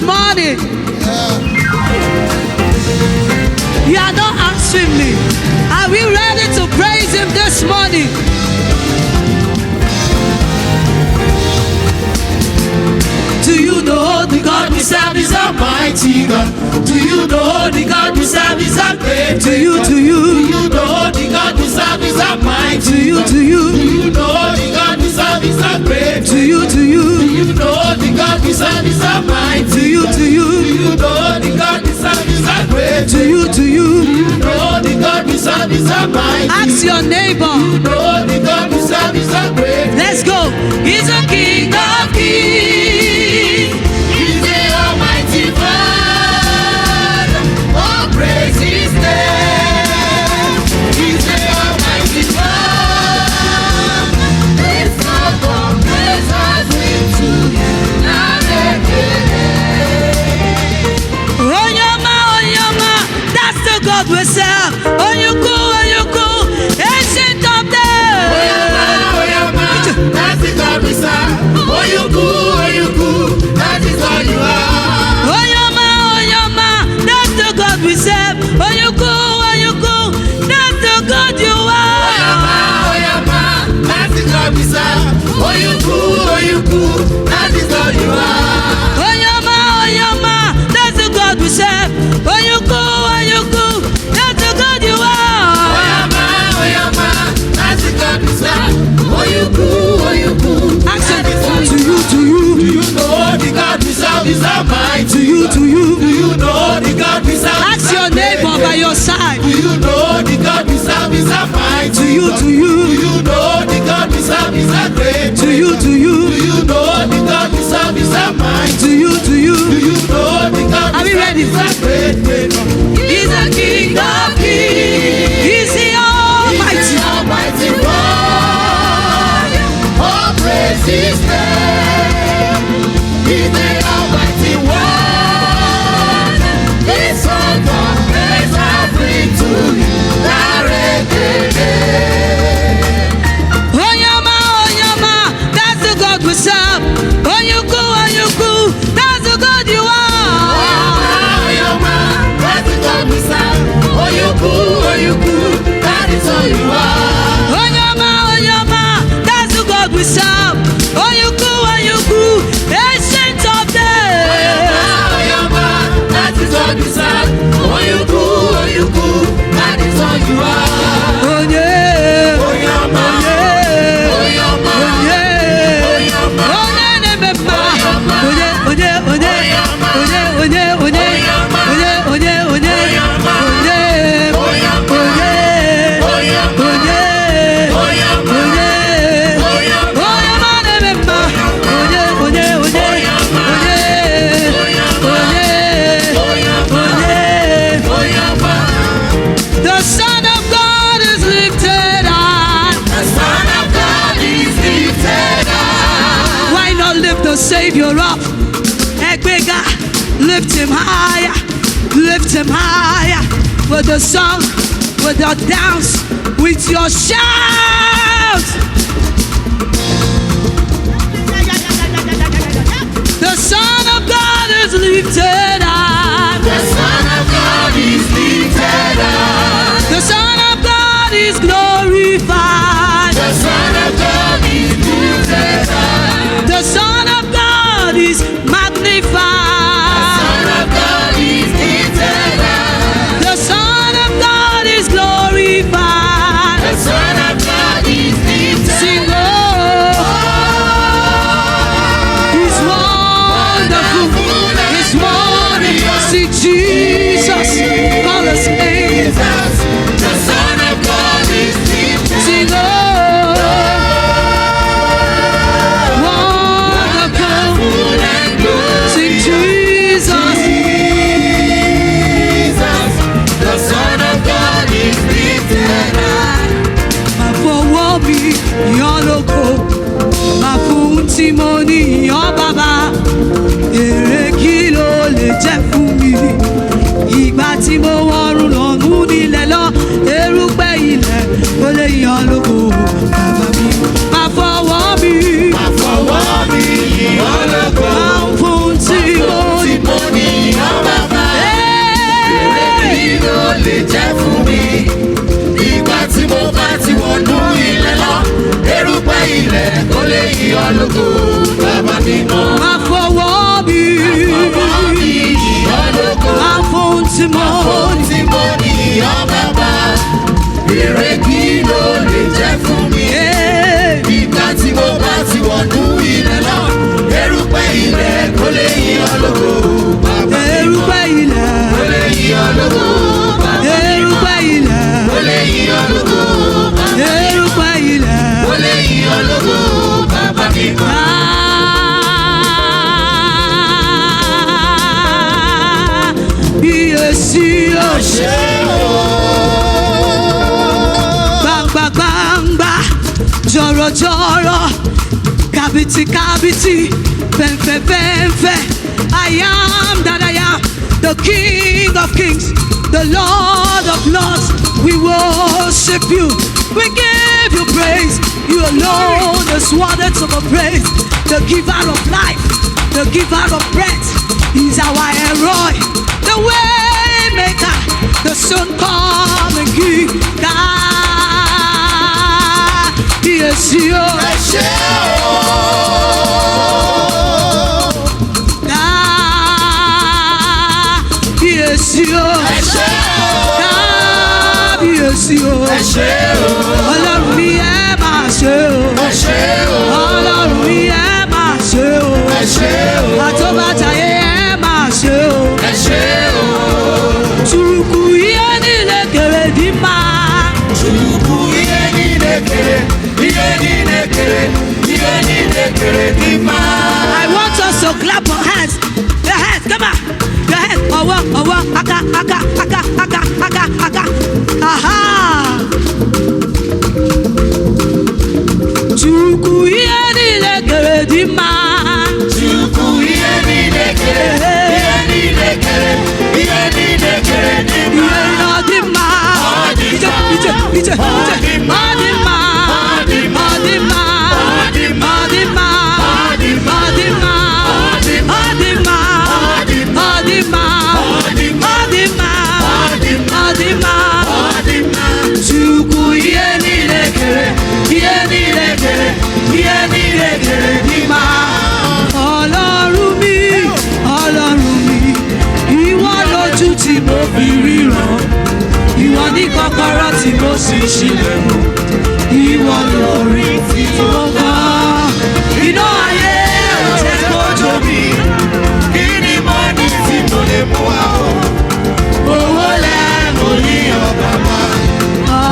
morning. You are not answering me. Are we ready to praise him this morning? Do you know the God we serve is a mighty God? Do you know the God we serve is a great? Do you know the God we serve is a mighty God? Do you know the God we serve is a great? Do you know the God we serve is a mighty God? Do you know the God we serve is a great? Do you know the God we serve is a mighty? Ask your neighbor. You know the God we serve is a great. Let's go. He's a King of Kings. He's the Almighty God. Oh, praise his name. He's the Almighty God. It's not for praise as we to you. Onyoma, that's the God we serve. Onyuku, ancient of days. Onyoma, that's the God we serve. Oyuku, that is all you are. Onyoma, that's the God we serve. Oyuku, that's the God you are. Oyoma, that's the God we serve. Oyuku, that is all you are. Oyoma, that's the God we serve. Oyuku, that's the God you are. Oyoma, that's the God we serve. Oyuku, action. Do you know the God we serve is a mighty? Do you know the God we serve? Ask your neighbor by your side. Do you know the God we serve is a mighty? Do you know the God we serve is a great? Do you know the God we serve is a mighty? Do you know the God we serve is a great? He's a King of Kings. He's the Almighty God. Oh, praise his name. He's the Almighty One. His song of praise I bring to you. Onyoma, that's the God we serve. Oyuku, that's the God you are. Onyoma, that's the God we serve. Oyuku, that is all you are. Onyoma, that's the God we serve. Oyuku, ancient of days. Oyoma, that's the God we serve. Oyuku, that is all you are. Oh yeah. Oyoma, the Son of God is lifted up. The Son of God is lifted up. Why not lift the Savior up? Egbega, lift him higher, with the song, with your dance, with your shout. The Son of God is lifted up. The Son of God is lifted up. The Son of God is glorified. The Son of God is lifted up. The Son of God is magnified. The Son of God is lifted up. The Son of God is glorified. The Son of God is lifted up. Sing, oh, He's wonderful. He's wonderful. Àfòtìmọ́nì ọ́ bàbá, èrè kí ló lè jẹ́ fún mi? Nígbà tí mo bá ti wọ̀nú ilẹ̀ náà, erùpẹ̀ ilẹ̀ kò lè yìn ọ́ lógo bàbá. Erùpẹ̀ ilẹ̀ kò lè yìn ọ́ lógo bàbá. Erùpẹ̀ ilẹ̀ kò lè yìn ọ́ lógo bàbá. Erùpẹ̀ ilẹ̀ kò lè yìn ọ́ lógo bàbá mi kọ́. Bíyèsí ọ̀ṣẹ́ o. Gbangba gbangba, jọ̀rọ̀ jọ̀rọ̀, kàbìtì kàbìtì, fẹ̀fẹ̀ fẹ̀fẹ̀. I am that I am, the King of Kings, the Lord of Lords. We worship you, we give you praise. You alone is worthy to be praised. The giver of life, the giver of breath, He's our hero, the way maker, the soon coming King. God, yes, you are. Ọlọ́run mi ẹ máa ṣe o. Ọlọ́run mi ẹ máa ṣe o. Àtọ́bàtàyé ẹ máa ṣe o. Chukwu ihe niile kere dị mma. Chukwu ihe niile kere dị mma. I want us to clap our hands. Your hands, come on. Your hands. Ọwọ́, aka. Aha. Chukwu ihe niile kere dị mma. Chukwu ihe niile kere dị mma. Ọ dị mma. Ije. Ọ dị mma. Chukwu ihe niile kere dị mma. Ọlọ́run mi, ìwọ lójú tí mo fi ríran, ìwọ ní kọ́kọ́rọ́ tí mo sì ṣílẹ̀kùn, ìwọ lórí tí mo gbọ́. Iná ayé ò jẹ́ kójó mi, kí ni mo ní tí mo lè mú wá o? Owó lẹ́mú ní ọ̀bà máa.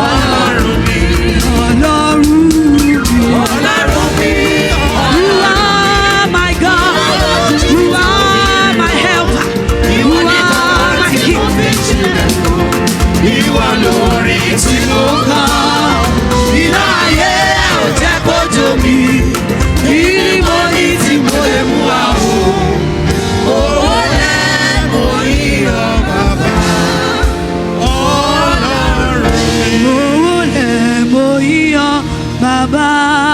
Ọlọ́run mi. You are my God. You are my helper. You are my King. Ìwọ lórí tí mo kàn. Iná ayé ò jẹ́ kójó mi. Kí ni mo ní tí mo lè mú wá o? Owó lẹ́mú ní ọ̀bà máa. Ọlọ́run mi. Owó lẹ́mú ní ọ̀bà máa.